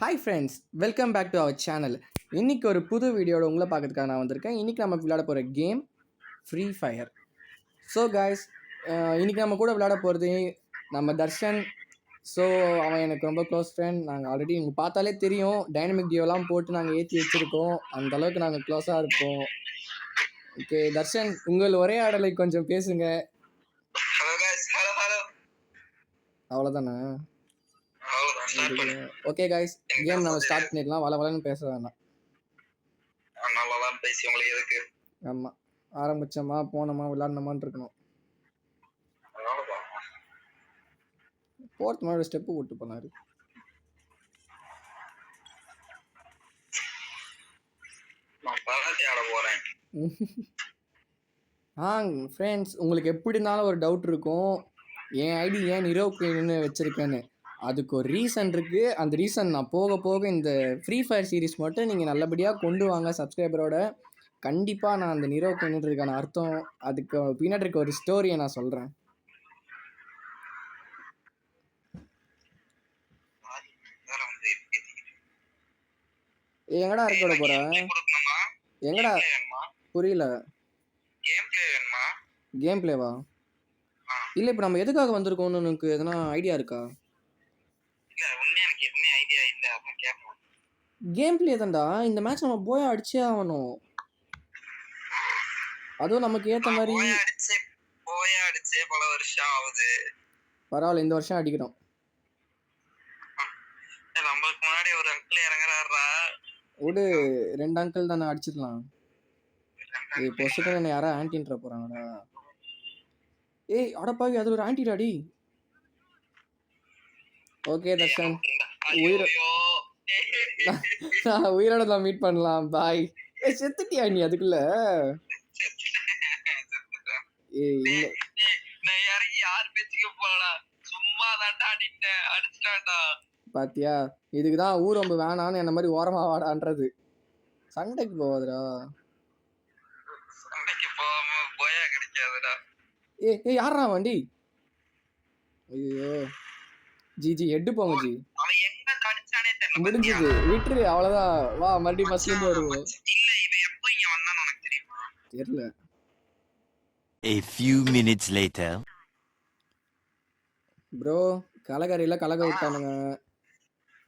Hi friends, welcome back to our channel. இன்றைக்கி ஒரு புது வீடியோட உங்களை பார்க்கறதுக்காக நான் வந்திருக்கேன். இன்றைக்கி நம்ம விளையாட போகிற game free fire. So guys, இன்றைக்கி நம்ம கூட விளையாட போகிறது நம்ம தர்ஷன். ஸோ அவன் எனக்கு ரொம்ப க்ளோஸ் ஃப்ரெண்ட். நாங்கள் ஆல்ரெடி நீங்கள் பார்த்தாலே தெரியும், டைனமிக் டியோலாம் போட்டு நாங்கள் ஏற்றி வச்சுருக்கோம். அந்தளவுக்கு நாங்கள் க்ளோஸாக இருப்போம். ஓகே தர்ஷன், உங்கள் உரையாடலை கொஞ்சம் பேசுங்க. அவ்வளோதானே? ஓகே गाइस, கேம் நம்ம ஸ்டார்ட் பண்ணிடலாம். வளவளன்னு பேச வேண்டாம். நல்லாதான் பேசி உங்களுக்கு எதுக்கு? ஆமா, ஆரம்பிச்சோமா போனோமா விளையாடணுமான்னு இருக்கணும். போர்த் மாதிரி ஸ்டெப்பு போட்டு போனாரு. நான் பராட்டி ஆட போறேன். ஃப்ரெண்ட்ஸ், உங்களுக்கு எப்படி இருந்தாலும் ஒரு டவுட் இருக்கும், என் ஐடி ஏன் நிரவ் குயின்னு வச்சுருக்கேன்னு. அதுக்கு ஒரு ரீசன் இருக்குது. அந்த ரீசன் நான் போக போக இந்த ஃப்ரீ ஃபயர் சீரிஸ் மட்டும் நீங்கள் நல்லபடியாக கொண்டு வாங்க சப்ஸ்கிரைபரோட. கண்டிப்பாக நான் அந்த நிரவ் குயின்ன்றதுக்கான அர்த்தம், அதுக்கு பின்னாடி இருக்க ஒரு ஸ்டோரியை நான் சொல்கிறேன். எங்கடா இருக்க போற? எங்கடா? புரியல. கேம் பிளேவா? இல்ல, இப்ப நம்ம எதுக்காக வந்திருக்கோம்னு உனக்கு எதனா ஐடியா இருக்கா? இல்ல, உண்மையா எனக்கு எதுவுமே ஐடியா இல்ல. அதான் கேட்போம். கேம் பிளே தான்டா. இந்த மேட்ச் நம்ம போய் அடிச்சே ஆகணும். அதுவும் நமக்கு ஏத்த மாதிரி. போய் அடிச்சே பல வருஷம் ஆகுது. பரவாயில்ல, இந்த வருஷம் அடிக்கிறோம். நம்மளுக்கு முன்னாடி ஒரு அங்கிள் இறங்குறாரா? ஒரு 2 அங்கிள் தானே அடிச்சிடலாம். பொசுக்குன்னு என்ன யாரா ஆன்டின்ற போறாங்கடா. ஏய் அடப்பாவி, அது ஒரு ஆன்டிடாடி. ஓகே தர்ஷன், உயிரோட தான் மீட் பண்ணலாம். பாய். செத்துட்டியா நீ அதுக்குள்ள? பாத்தியா, இதுக்குதான் ஊர் ரொம்ப வேணான்னு என்ன மாதிரி ஓரமா வாடான்றது. சண்டைக்கு போவாதுடா. ஏய் யாரா வண்டி? ஐயோ ஜி ஹெட் போங்க ஜி. முடிஞ்சது, விட்டுரு, அவ்வளவுதான். வா மறுபடியும் ஃபர்ஸ்ட்ல இருந்து வருவோம். தெரியல. A few minutes later. Bro, கலகரியில கலக விட்டானுங்க.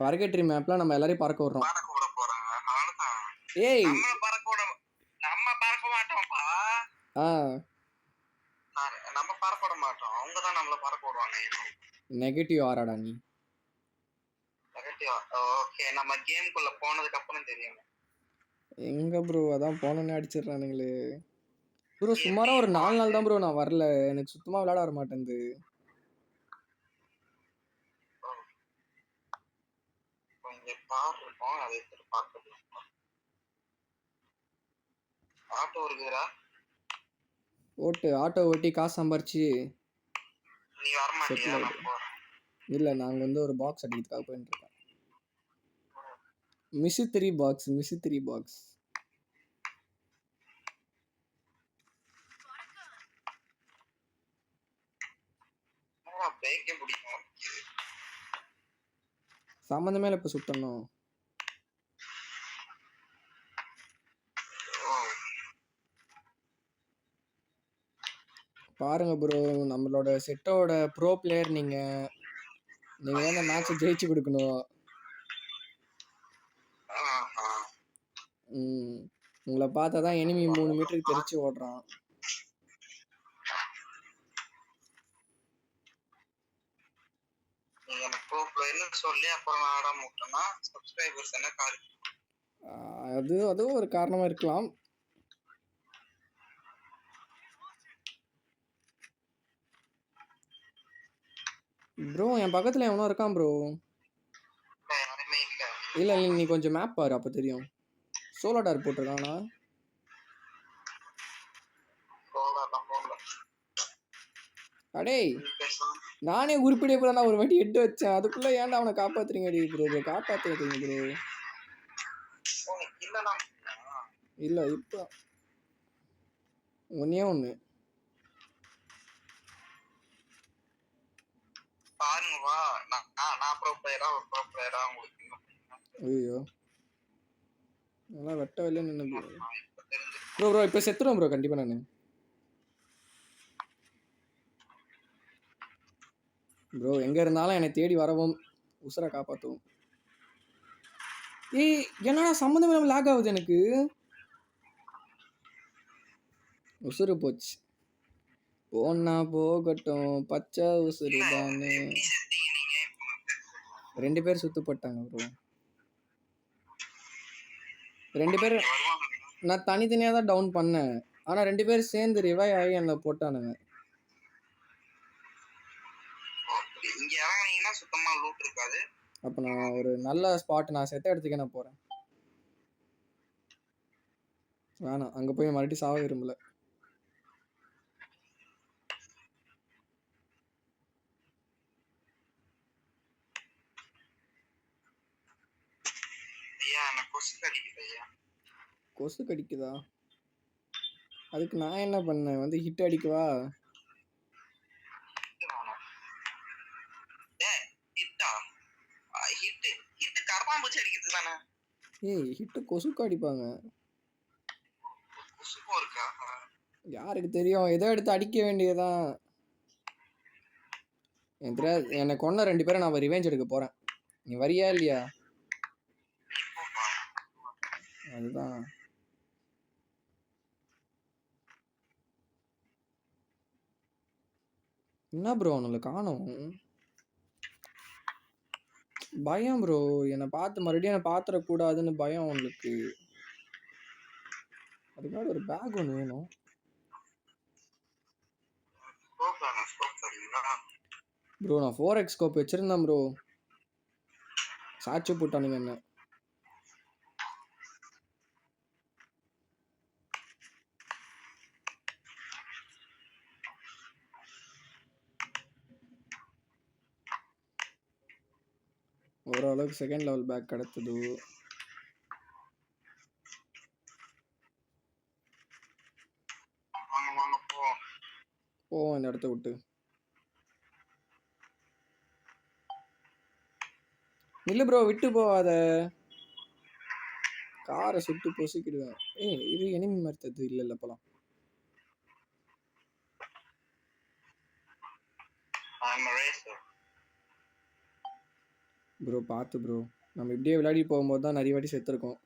பறக்கட்ரி மேப்ல நம்ம எல்லாரையும் பறக்க விடுறோம். ஏய் நம்ம பறக்க மாட்டோம்ப்பா. நம்ம பறக்க விட மாட்டோம், அவங்க தான் நம்மள பறக்க விடுவாங்க. நெகட்டிவ் ஆராடா நீ. நெகட்டிவ்? ஓகே, நம்ம கேம்க்குள்ள போனதுக்கு அப்புறம் தெரியும். எங்க ப்ரோ, அதான் போனோன்னே அடிச்சிடுறானுங்களே ப்ரோ. சுமாரா ஒரு 4 நாள் தான் ப்ரோ நான் வரல. எனக்கு சுத்தமா விளையாட வர மாட்டேங்குது. ஆட்டோ ஓட்டி காசு சம்பாரிச்சு. இல்ல, நாங்க வந்து ஒரு பாக்ஸ் அடிக்கிறதுக்காக போயிட்டு இருக்கோம். மிஸ்திரி பாக்ஸ். சம்பந்தமே இப்ப சுத்தணும். பாருங்க ப்ரோ, நம்மளோட செட்டோட ப்ரோ பிளேயர் நீங்க தான் இந்த மேட்சை ஜெயிச்சு கொடுக்கணும். உங்களை பார்த்தா தான் எனிமி 3 மீட்டருக்கு தெரிச்சு ஓடுறான். அதுவும் ஒரு காரணமா இருக்கலாம். ப்ரோ, என் பக்கத்துல எவனோ இருக்கான் ப்ரோ. இல்ல நீ கொஞ்சம் மேப் பாரு, அப்ப தெரியும். சோலோ டார் போட்டிருக்கானா? அடே, நானே உருப்பிடியே போல ஒரு வாட்டி எட்டு வச்சேன். அதுக்குள்ள ஏன்டா அவனை காப்பாத்துறீங்க? Bro காப்பாத்துறீங்க bro. இல்ல இப்போ ஒன்னே ஒண்ணு பாருங்க. வா, நான் ப்ரோ பிளேயரா உங்களுக்கு ஐயோ நல்லா வெட்ட வெளியே நின்று இப்ப தெரிஞ்சு ப்ரோ இப்போ செத்துருவேன் ப்ரோ கண்டிப்பாக நான் ப்ரோ எங்கே இருந்தாலும் என்னை தேடி வரவும் உசுரை காப்பாற்றவும். ஏய் என்னடா சம்மந்தம் இல்லாமல் லாக் ஆகுது எனக்கு. உசுறு போச்சு. போனா போகட்டும் பச்சை உசுறு தானே. எப்படி செத்தீங்க நீங்க? 2 பேர் சுத்து போட்டாங்க ப்ரோ. 2 பேர் வருவாங்க. நான் தனித்தனியாக தான் டவுன் பண்ணேன். ஆனால் 2 பேர் சேர்ந்து ரிவைவ் ஆகி என்னை போட்டானுங்க. இங்க இறங்குனீங்கன்னா சுத்தமா லூட் இருக்காது. அப்போ நான் ஒரு நல்ல ஸ்பாட் நான் செத்த இடத்துக்கே நான் போகிறேன். வேணாம் அங்கே போய் மறுபடியும் சாவ விரும்பல. ஐயா எனக்கு கொசு கடிக்குது ஐயா. கொசு கடிக்குதா? அதுக்கு நான் என்ன பண்ணேன்? வந்து ஹிட் அடிக்கவா? ஹிட் கரப்பாம்பூச்சி அடிக்கிறது தானே? ஏய் ஹிட்டு கொசுக்கு அடிப்பாங்க. கொசுக்கும் இருக்கா? யாருக்கு தெரியும்? ஏதோ எடுத்து அடிக்க வேண்டியதான். எனக்கு தெரியாது. என்னை கொன்ன 2 பேரை நான் ரிவெஞ்ச் எடுக்க போகிறேன். நீ வரியா இல்லையா? அதுதான். என்ன ப்ரோ உங்களை காணோம்? பயம் ப்ரோ. என்னை பார்த்து மறுபடியும் என்னை பார்த்துடக்கூடாதுன்னு பயம் உங்களுக்கு. அதுக்காக ஒரு பேக் ஒன்று வேணும். ப்ரோ நான் 4x ஸ்கோப் வச்சுருந்தேன் ப்ரோ. சாட்சி போட்டானுங்க என்ன. ஓரளவுக்கு செகண்ட் லெவல் பேக் கிடைத்தது. போ இந்த இடத்த விட்டு. இல்லை ப்ரோ விட்டு போவாத. காரை சுட்டு பொசிக்கிடுவேன். ஏய் இது எனிமி மறுத்தது இல்லை இல்லை போலாம். ப்ரோ பார்த்து ப்ரோ. நம்ம இப்படியே விளையாடி போகும்போது தான் நிறைய வாட்டி செத்துருக்கோம்.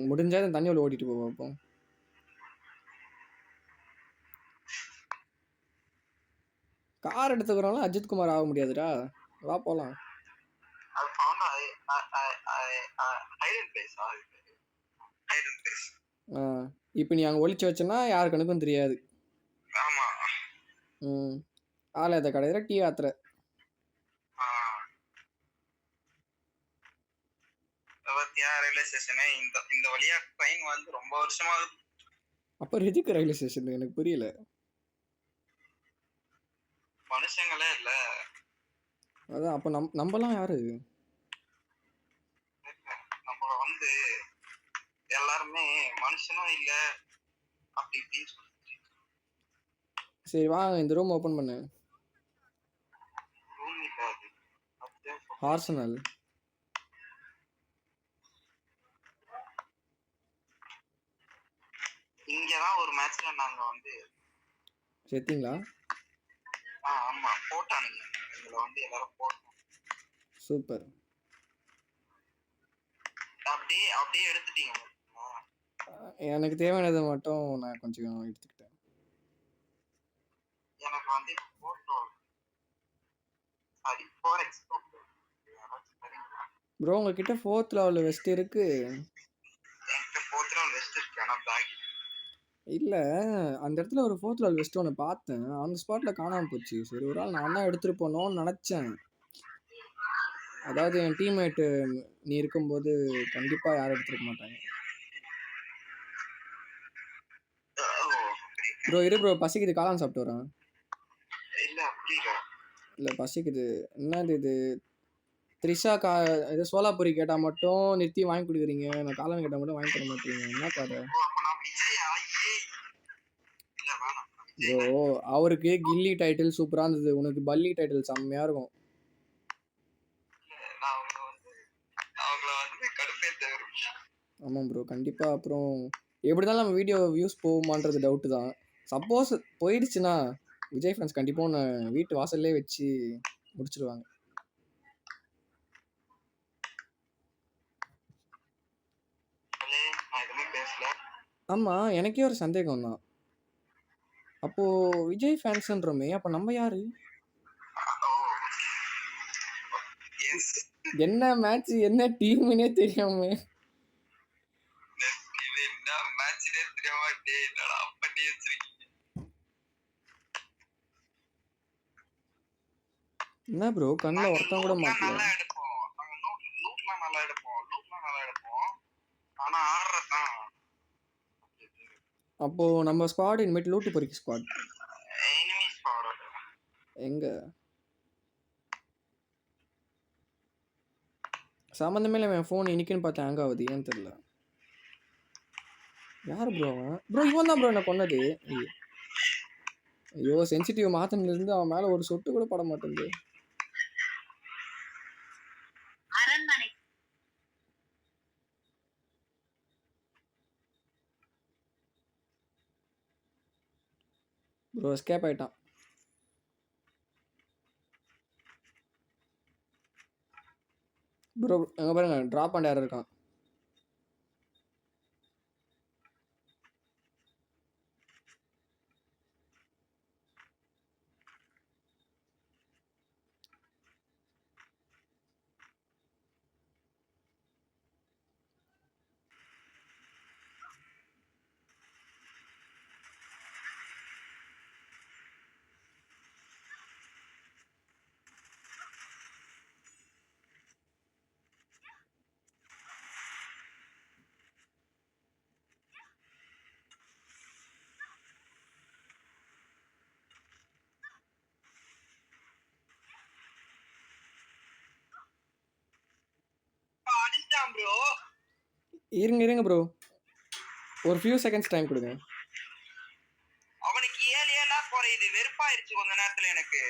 முடிஞ்சா அந்த தண்ணி உள்ள ஓட்டிட்டு போவோம். அப்போ கார் எடுத்துக்கிறோம்ல அஜித் குமார் ஆக முடியாதுடா. வா போலாம். இப்போ நீ அங்கே ஒளிச்சு வச்சனா யாரு கணக்கும் தெரியாது. ஆமா. ஆளை கடையில் டீ ஆத்துற. ரயில்வே ஸ்டேஷன் இந்த வழியா ட்ரெயின் வந்து ரொம்ப வருஷமா. அப்ப எதுக்கு ரயில்வே ஸ்டேஷன் எனக்கு புரியல. மனுஷங்களே இல்ல. அதான் அப்ப நம்மலாம் யாரு? நம்மள வந்து எல்லாருமே மனுஷனும் இல்ல அப்படி இப்படின்னு சொல்லிட்டு. சரி வாங்க இந்த ரூம் ஓபன் பண்ணு. ரூம் இல்ல அது. ஆர்சனல். இங்கதான் ஒரு மேட்ச்ல நாங்க வந்து செத்தீங்களா? ஆமா போட்டானுங்க. எங்களை வந்து எல்லாரும் போட்டோம். சூப்பர். அப்படியே எடுத்துட்டீங்க. எனக்கு தேவையானதை மட்டும் நான் கொஞ்சம் எடுத்துக்கிட்டேன். எனக்கு வந்து போட்டோ சாரி 4x ப்ரோ உங்ககிட்ட 4th லெவல் வெஸ்ட் இருக்கு. என்கிட்ட 4th லெவல் வெஸ்ட் இருக்கு. ஆனா பேக் இல்லை அந்த இடத்துல ஒரு 4th லெவல் வெஸ்ட் ஒன்று பார்த்தேன். அந்த ஸ்பாட்டில் காணாமல் போச்சு. சரி ஒரு நாள் நான் தான் எடுத்துகிட்டு போனோன்னு நினச்சேன். அதாவது என் டீம்மேட்டு நீ இருக்கும்போது கண்டிப்பாக யாரும் எடுத்துருக்க மாட்டாங்க. ப்ரோ இரு ப்ரோ பசிக்குது காளான் சாப்பிட்டு வரேன். இல்லை பசிக்குது. என்னது இது த்ரிஷா இது சோலாபுரி கேட்டால் மட்டும் நிறுத்தி வாங்கி கொடுக்குறீங்க. நான் காளான் கேட்டால் மட்டும் வாங்கி தர மாட்டீங்க. என்ன கதை? ப்ரோ அவருக்கு கில்லி டைட்டில் சூப்பராக இருந்தது. உனக்கு பல்லி டைட்டில் செம்மையாக இருக்கும். ஆமாம் ப்ரோ. கண்டிப்பா அப்புறம் எப்படி இருந்தாலும் நம்ம வீடியோ வியூஸ் போகுமான்றது டவுட்டு தான். சப்போஸ் போயிடுச்சுன்னா, விஜய் ஃபேன்ஸ் கண்டிப்பா உன்ன வீட்டு வாசல்லே வச்சு முடிச்சுருவாங்க. நான் எதுவுமே பேசல. ஆமா, எனக்கே ஒரு சந்தேகம் தான். அப்போ விஜய் ஃபேன்ஸ்ன்றோமே, அப்ப நம்ம யாரு? ஓ எஸ், என்ன மேட்ச், என்ன டீம்னே தெரியாம. இது என்ன மேட்ச்னே தெரியாம டேய் என்னடா பண்ணி வச்சிருக்கீங்க. என்ன ப்ரோ கண்ணுல நாங்க ஒருத்தன் கூட லூட்லாம் மாட்டல. நல்லா எடுப்போம். நாங்க லூட்லாம் நல்லா எடுப்போம். ஆனா ஆடுறதுதான் அப்போ நம்ம ஸ்குவாட் இனிமேட்டு லூட்டு பொறிக்க ஸ்குவாட். Enemies power. எங்க சம்மந்தமே இல்லை என் ஃபோன் இன்னைக்குன்னு பார்த்து ஹேங் ஆகுது, ஏன்னு தெரியல. யார் ப்ரோ அவன்? ப்ரோ இவன் தான் ப்ரோ என்ன கொன்னது. ஐயோ சென்சிட்டிவ் மாத்தினிலிருந்து அவன் மேலே ஒரு சொட்டு கூட பட மாட்டேங்குது. ப்ரோ எஸ்கேப் ஆயிட்டான். ப்ரோ அங்கே பாருங்க ட்ராப் அண்ட் ஏர் இருக்கான். அடிச்சான் ப்ரோ. இருங்க ப்ரோ, ஒரு ஃபியூ செகண்ட்ஸ் டைம் கொடுங்க. அவனுக்கு 7 குறையுது. வெறுப்பாயிருச்சு கொஞ்ச நேரத்துல எனக்கு.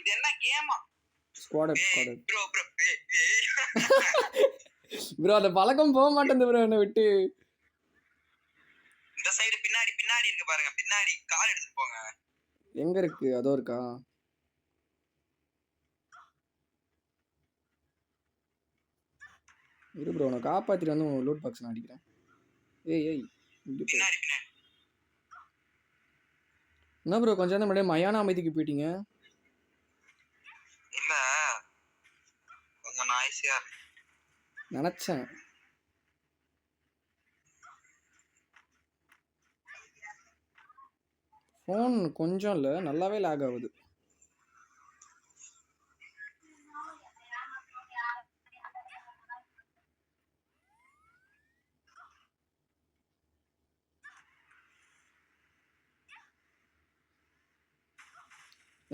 இது என்ன கேமா? ஸ்குவாட் ப்ரோ ப்ரோ அந்த பழக்கம் போக மாட்டேங்குது ப்ரோ என்னை விட்டு. இந்த சைடு பின்னாடி இருக்கு பாருங்க. பின்னாடி கால் எடுத்துட்டு போங்க. எங்க இருக்கு? அதோ இருக்கா? இரு ப்ரோ நான் காப்பாத்திட்டு வந்து லூட் பாக்ஸ் நான் அடிக்கிறேன். ஏய் பின்னாடி என்ன ப்ரோ கொஞ்சம் நேரம் முன்னாடி மயான அமைதிக்கு போயிட்டீங்க. இல்ல கொஞ்சம் நாய்ஸியா நினைச்சேன். ஃபோன் கொஞ்சம் இல்லை நல்லாவே லேக் ஆகுது.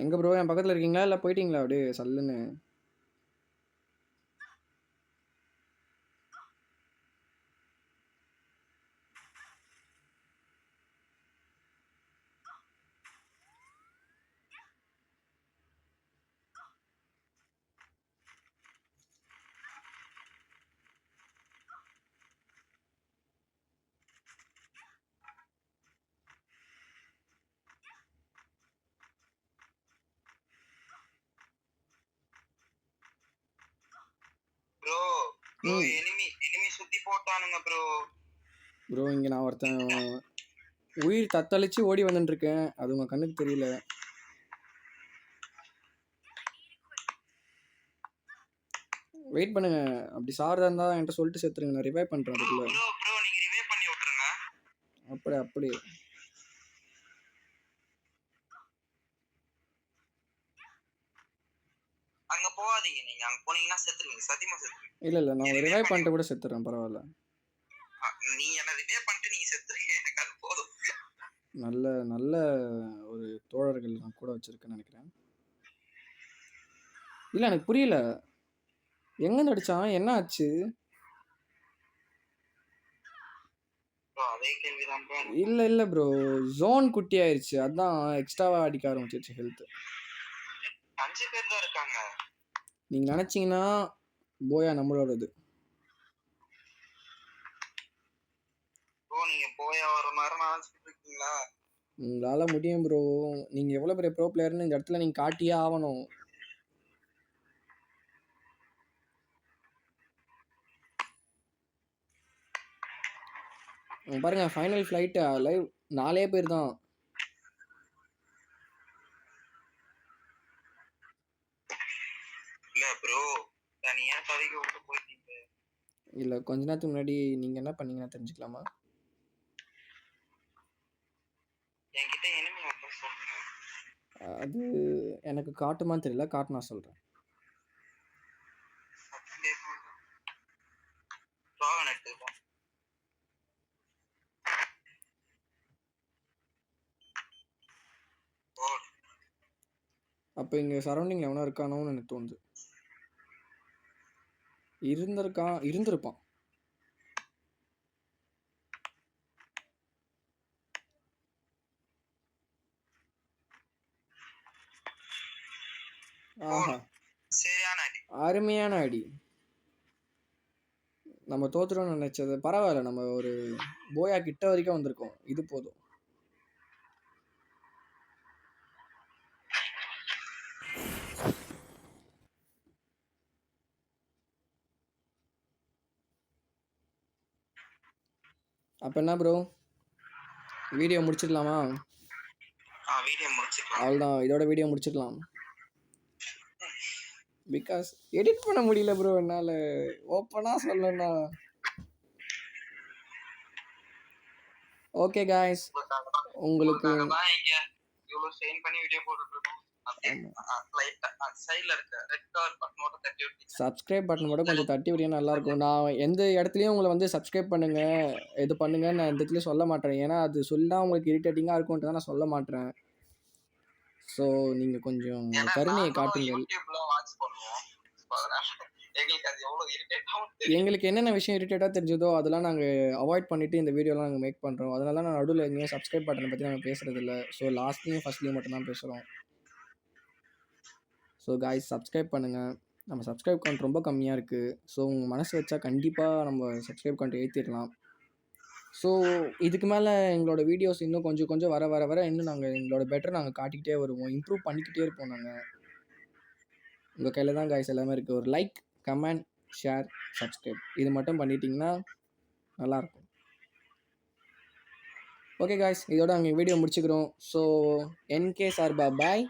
எங்க ப்ரோ என் பக்கத்தில் இருக்கீங்களா இல்லை போயிட்டீங்களா அப்படியே சல்லுன்னு? ப்ரோ எனிமி சுத்தி போட்டானுங்க ப்ரோ. ப்ரோ இங்கே நான் ஒருத்தன் உயிர் தத்தளிச்சு ஓடி வந்துட்டு இருக்கேன், அது உங்க கண்ணுக்கு தெரியல. வெயிட் பண்ணுங்க, அப்படி சாரதா இருந்தா என்கிட்ட சொல்லிட்டு செத்துருங்க, நான் ரிவைவ் பண்றேன் அதுக்குள்ள. ப்ரோ நீங்க ரிவைவ் பண்ணி விட்டுருங்க. அப்படி அங்க போகாதீங்க. நீங்க அங்க போனீங்கன்னா செத்துருவீங்க. சத்தியமா செத்துருவீங்க. இல்லை நான் ரிவைவ் பண்ணிட்டு கூட செத்துறேன், பரவாயில்ல. நீங்க என்ன ரிவைவ் பண்ணிட்டு நீங்க செத்துருவீங்க. எனக்கு அது போதும். நல்ல ஒரு தோழர்கள் நான் கூட வச்சிருக்கேன்னு நினைக்கிறேன். இல்லை எனக்கு புரியல, எங்க நடிச்சான், என்ன ஆச்சு? அதே கேள்விதான் ப்ரோ. இல்லை ப்ரோ ஜோன் குட்டி ஆயிடுச்சு, அதான் எக்ஸ்ட்ராவா அடிக்க ஆரம்பிச்சிருச்சு ஹெல்த். 5 பேர் தான் இருக்காங்க. நீங்க நினைச்சீங்கன்னா போயா நம்மளோடது. ப்ரோ நீங்க போய் ஒரு நேரம் நினைச்சிட்டு இருக்கீங்களா? உங்களால் முடியும் ப்ரோ. நீங்கள் எவ்வளோ பெரிய ப்ரோ பிளேயர்னு இந்த இடத்துல நீங்கள் காட்டியே ஆகணும். பாருங்க ஃபைனல் ஃப்ளைட்டு லைவ் 4 பேர் தான். இல்ல ப்ரோ தனியா தவிக்க விட்டு போயிட்டீங்க. இல்லை கொஞ்ச நேரத்துக்கு முன்னாடி நீங்கள் என்ன பண்ணீங்கன்னு தெரிஞ்சுக்கலாமா? என்கிட்ட எனிமி வந்து சொல்லுங்க. அது எனக்கு காட்டுமான்னு தெரியல, காட்டு நான் சொல்கிறேன். அப்போ இங்கே சரௌண்டிங்கில் எவனோ இருக்கானோன்னு எனக்கு தோணுது. இருந்திருப்பான். ஆஹா சரியான அடி. அருமையான அடி. நம்ம தோத்துறோம்னு நினைச்சது பரவாயில்ல, நம்ம ஒரு போயா கிட்ட வரைக்கும் வந்திருக்கோம், இது போதும். அப்போ என்ன ப்ரோ, வீடியோ முடிச்சிடலாமா? வீடியோ முடிச்சிடலாம். அவ்வளோதான், இதோட வீடியோ முடிச்சிடலாம். பிகாஸ் எடிட் பண்ண முடியல ப்ரோ என்னால், ஓப்பனாக சொல்லணும்னா. ஓகே காய்ஸ், உங்களுக்கு இவ்வளவு ஸ்ட்ரெயின் பண்ணி வீடியோ போட்டுட்டு இருக்கோம். சப்ஸ்கிரைப் பட்டன் மட்டும் கொஞ்சம் தட்டி விட்டீங்கன்னா நல்லாயிருக்கும். நான் எந்த இடத்துலையும் உங்களை வந்து சப்ஸ்கிரைப் பண்ணுங்க இது பண்ணுங்கன்னு நான் எந்த இடத்துலையும் சொல்ல மாட்டேன். ஏன்னா அது சொன்னால் உங்களுக்கு இரிட்டேட்டிங்காக இருக்கும்ன்ட்டு தான் நான் சொல்ல மாட்டேன். ஸோ நீங்கள் கொஞ்சம் கருணையை காட்டுங்கள். எங்களுக்கு என்னென்ன விஷயம் இரிட்டேட்டாக தெரிஞ்சதோ அதெல்லாம் நாங்கள் அவாய்ட் பண்ணிவிட்டு இந்த வீடியோலாம் நாங்கள் மேக் பண்ணுறோம். அதனால தான் நான் நடுவில் எங்கேயும் சப்ஸ்கிரைப் பட்டனை பற்றி நாங்கள் பேசுகிறது இல்லை. ஸோ லாஸ்ட்லேயும் ஃபஸ்ட்லேயும் மட்டும்தான் பேசுகிறோம். ஸோ காய்ஸ் சப்ஸ்கிரைப் பண்ணுங்கள். நம்ம சப்ஸ்கிரைப் கவுண்ட் ரொம்ப கம்மியாக இருக்குது. ஸோ உங்கள் மனசு வச்சா கண்டிப்பாக நம்ம சப்ஸ்கிரைப் கவுண்ட் ஏற்றிடலாம். ஸோ இதுக்கு மேலே எங்களோட வீடியோஸ் இன்னும் கொஞ்சம் கொஞ்சம் வர வர வர இன்னும் நாங்கள் எங்களோட பெட்டர் நாங்கள் காட்டிக்கிட்டே வருவோம், இம்ப்ரூவ் பண்ணிக்கிட்டே இருப்போம். நாங்கள் உங்கள் கையில் தான் காய்ஸ் எல்லாமே இருக்குது. ஒரு லைக், கமெண்ட், ஷேர், சப்ஸ்கிரைப் இது மட்டும் பண்ணிட்டீங்கன்னா நல்லாயிருக்கும். ஓகே காய்ஸ், இதோட அங்கே வீடியோ முடிச்சுக்கிறோம். ஸோ என்கே சார்பா பாய்.